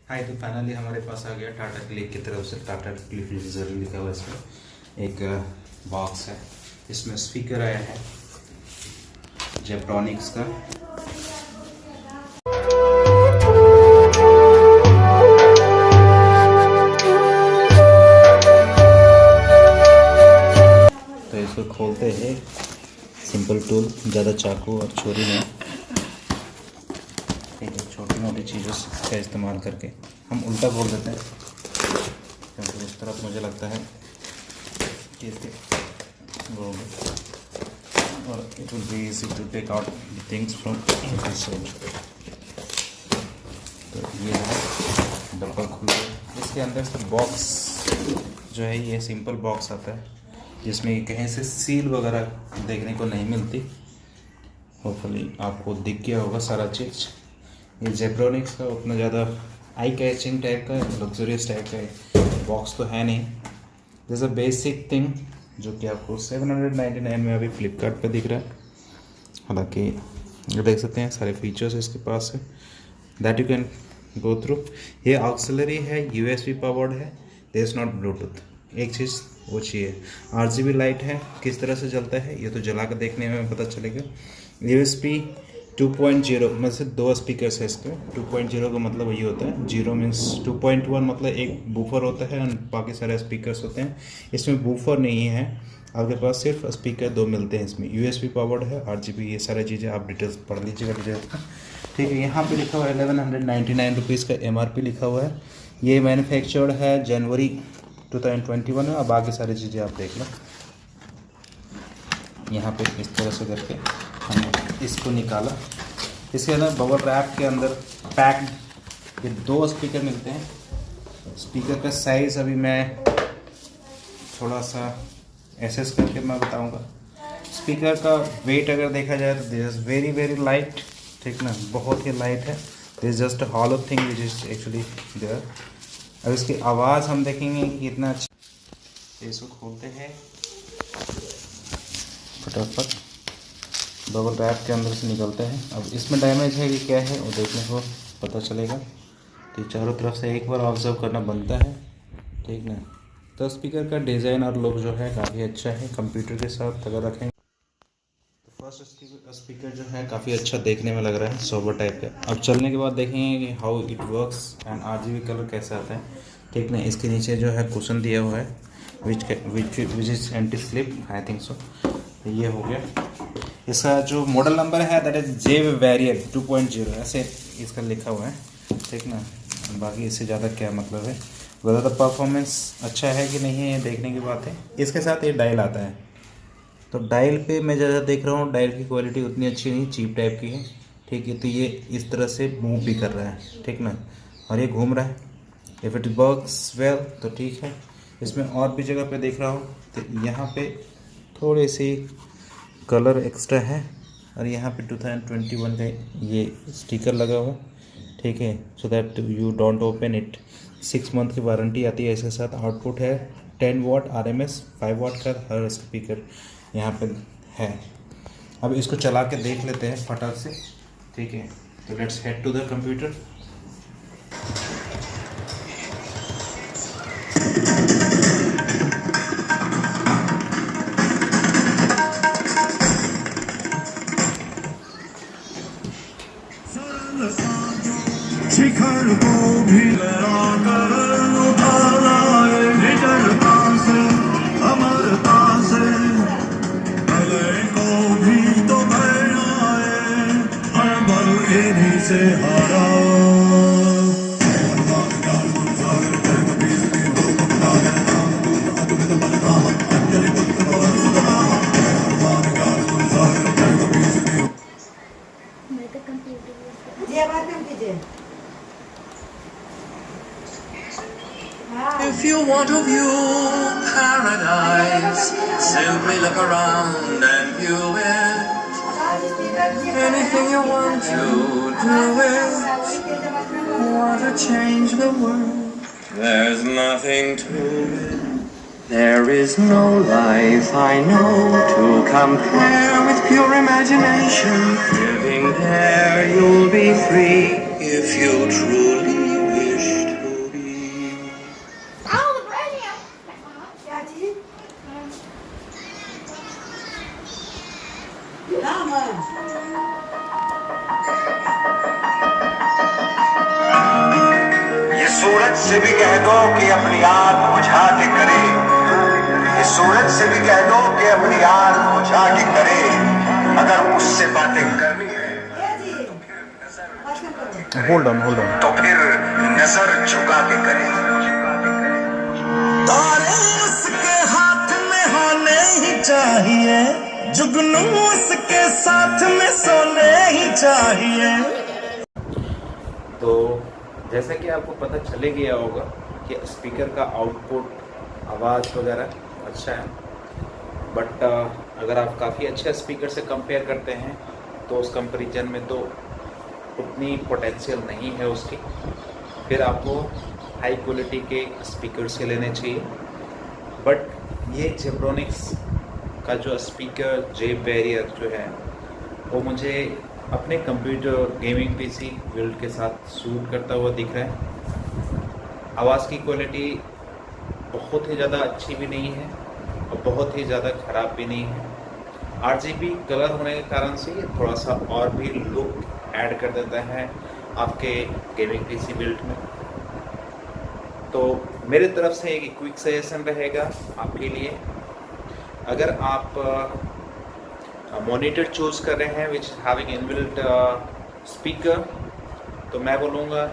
हाय, तो फाइनली हमारे पास आ गया टाटा क्लिक की तरफ से टाटा क्लिक लग्जरी लिखा हुआ है इसमें एक बॉक्स है। इसमें स्पीकर आया है जेब्रॉनिक्स का। तो इसको खोलते हैं, सिंपल टूल, ज़्यादा चाकू और छुरी में, छोटी मोटी चीज़ों का इस्तेमाल करके हम उल्टा खोल देते हैं, क्योंकि उस तरफ मुझे लगता है कि इसके वो और it will be easy to take out the things from this side. तो ये है डब्बा खुल गया। इसके अंदर से बॉक्स जो है ये सिंपल बॉक्स आता है, जिसमें कहीं से सील वगैरह देखने को नहीं मिलती। होपफुली आपको दिख गया होगा सारा चीज़। ये जेब्रॉनिक्स का उतना ज़्यादा आई कैचिंग टाइप का लग्जरियस टाइप का बॉक्स तो है नहीं। दिस अ बेसिक थिंग जो कि आपको 799 में अभी फ्लिपकार्ट पे दिख रहा है। हालांकि ये देख सकते हैं सारे फीचर्स इसके पास है that you can go through. ये ऑक्सिलरी है, USB पावर्ड है, देयर इज नॉट ब्लूटूथ। एक चीज़ वो चाहिए, RGB लाइट है। किस तरह से जलता है ये तो जला कर देखने में पता चलेगा। USB 2.0 में से दो स्पीकर्स है इसके। 2.0 का मतलब ये होता है, 0 मीन्स 2.1 मतलब एक बूफर होता है और बाकी सारे स्पीकर्स होते हैं। इसमें बूफर नहीं है, आपके पास सिर्फ स्पीकर दो मिलते हैं। इसमें USB पावर्ड है, RGB, ये सारी चीज़ें आप डिटेल्स पढ़ लीजिएगा डिटेल्स का। ठीक है, यहाँ पे लिखा हुआ है 1199 रुपीज़ का MRP लिखा हुआ है। ये मैन्युफैक्चर्ड है जनवरी 2021 में। अब आगे सारी चीज़ें आप देख लो। यहाँ पे इस तरह से करके हमने इसको निकाला। इसके अंदर बबल रैप के अंदर पैक्ड ये दो स्पीकर मिलते हैं। स्पीकर का साइज़ अभी मैं थोड़ा सा एसेस करके मैं बताऊंगा। स्पीकर का वेट अगर देखा जाए तो this is very very light, ठीक ना, बहुत ही लाइट है। This just hollow thing which is actually there. अब इसकी आवाज़ हम देखेंगे कि कितना अच्छा। इसको खोलते हैं फटाफट, बबल रैप के अंदर से निकलते हैं। अब इसमें डैमेज है कि क्या है वो देखने को पता चलेगा। तो चारों तरफ से एक बार ऑब्जर्व करना बनता है, ठीक ना। तो स्पीकर का डिज़ाइन और लुक जो है काफ़ी अच्छा है। कंप्यूटर के साथ अगर रखेंगे तो फर्स्ट स्पीकर जो है काफ़ी अच्छा देखने में लग रहा है, सोबर टाइप का। अब चलने के बाद देखेंगे कि how it works and RGB colour कैसे आता है, ठीक ना। इसके नीचे जो है कुशन दिया हुआ है which is anti slip, I think so. ये हो गया। इसका जो मॉडल नंबर है दैट इज जे वेरिएंट 2.0 ऐसे इसका लिखा हुआ है, ठीक ना। बाकी इससे ज़्यादा क्या मतलब है, ज़्यादा परफॉर्मेंस अच्छा है कि नहीं है ये देखने की बात है। इसके साथ ये डायल आता है, तो डायल पे मैं ज़्यादा देख रहा हूँ डायल की क्वालिटी उतनी अच्छी नहीं, चीप टाइप की है, ठीक है। तो ये इस तरह से मूव भी कर रहा है, ठीक ना, और ये घूम रहा है। इफ़ इट वर्क्स वेल तो ठीक है। इसमें और भी जगह पे देख रहा हूँ तो यहाँ पे थोड़ी सी कलर एक्स्ट्रा है और यहाँ पे 2021 का ये स्टिकर लगा हुआ, ठीक है, so that you don't open it. 6 month की वारंटी आती है इसके साथ। आउटपुट है 10 वाट RMS, 5 वाट का हर स्पीकर यहाँ पे है। अब इसको चला के देख लेते हैं फटाक से, ठीक है। तो let's head to the computer. शिखर को भी लहराकर उठाना है, निडरता से, अमरता से, भले को भी तो भरना है, हर बल इन्हीं से हारा। If you want to view paradise, simply look around and view it. Anything you want to do it. Want to change the world? There's nothing to it. There is no life I know to compare with pure imagination. Living there you'll be free if you truly wish सूरज से भी कह दो कि अपनी आग बुझा के करे, ये सूरज से भी कह दो कि अपनी आग बुझा के करे, अगर उससे बातें करनी है होल्ड ऑन तो फिर नजर झुका के करे। तारे उसके हाथ में होने ही चाहिए, जुगनू उसके साथ में सोने ही चाहिए। तो जैसा कि आपको पता चले गया होगा कि स्पीकर का आउटपुट आवाज़ वगैरह अच्छा है, बट अगर आप काफ़ी अच्छे स्पीकर से कंपेयर करते हैं तो उस कंपैरिजन में तो उतनी पोटेंशियल नहीं है उसकी। फिर आपको हाई क्वालिटी के स्पीकर से लेने चाहिए। बट ये जेब्रोनिक्स का जो स्पीकर जे बैरियर जो है वो मुझे अपने कंप्यूटर गेमिंग पीसी बिल्ड के साथ सूट करता हुआ दिख रहा है। आवाज़ की क्वालिटी बहुत ही ज़्यादा अच्छी भी नहीं है और बहुत ही ज़्यादा ख़राब भी नहीं है। RGB कलर होने के कारण से ये थोड़ा सा और भी लुक ऐड कर देता है आपके गेमिंग पीसी बिल्ड में। तो मेरे तरफ से एक क्विक सजेशन रहेगा आपके लिए, अगर आप मॉनिटर चूज़ कर रहे हैं विच हैविंग इनबिल्ट स्पीकर, तो मैं बोलूँगा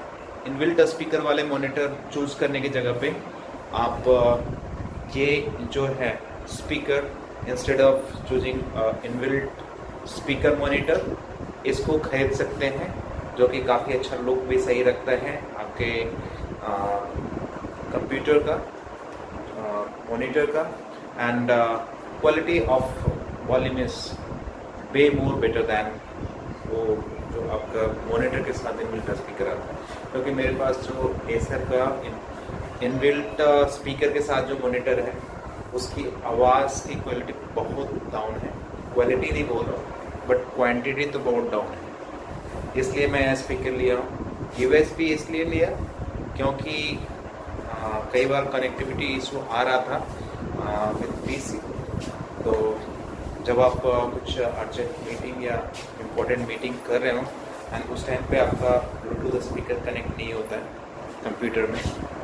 इनबिल्ट स्पीकर वाले मॉनिटर चूज़ करने की जगह पे आप ये जो है speaker instead of choosing inbuilt speaker monitor, इसको खरीद सकते हैं, जो कि काफ़ी अच्छा लुक भी सही रखता है आपके कंप्यूटर का मॉनिटर का, and quality of volume is way more better than वो जो आपका मॉनिटर के साथ इनबिल्ट स्पीकर आता है। क्योंकि मेरे पास जो एसर का इनबिल्ट स्पीकर के साथ जो मॉनिटर है उसकी आवाज़ की क्वालिटी बहुत डाउन है। क्वालिटी नहीं बोल रहा बट क्वांटिटी तो बहुत डाउन है, इसलिए मैं स्पीकर लिया हूँ। USB इसलिए लिया क्योंकि कई बार कनेक्टिविटी इशू आ रहा था विद PC। तो जब आप कुछ अर्जेंट मीटिंग या इम्पोर्टेंट मीटिंग कर रहे हो एंड उस टाइम पे आपका ब्लूटूथ स्पीकर कनेक्ट नहीं होता है कंप्यूटर में,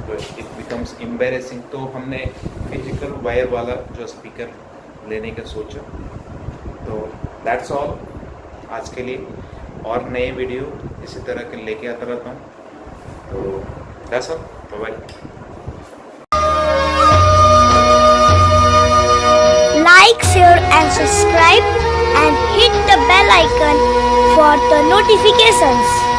तो इट बिकम्स एम्बैरेसिंग। तो हमने फिजिकल वायर वाला जो स्पीकर लेने का सोचा। तो दैट्स ऑल आज के लिए, और नए वीडियो इसी तरह के लेके आता रहता हूँ। तो that's all, bye. Like, share and subscribe and hit the bell icon for the notifications.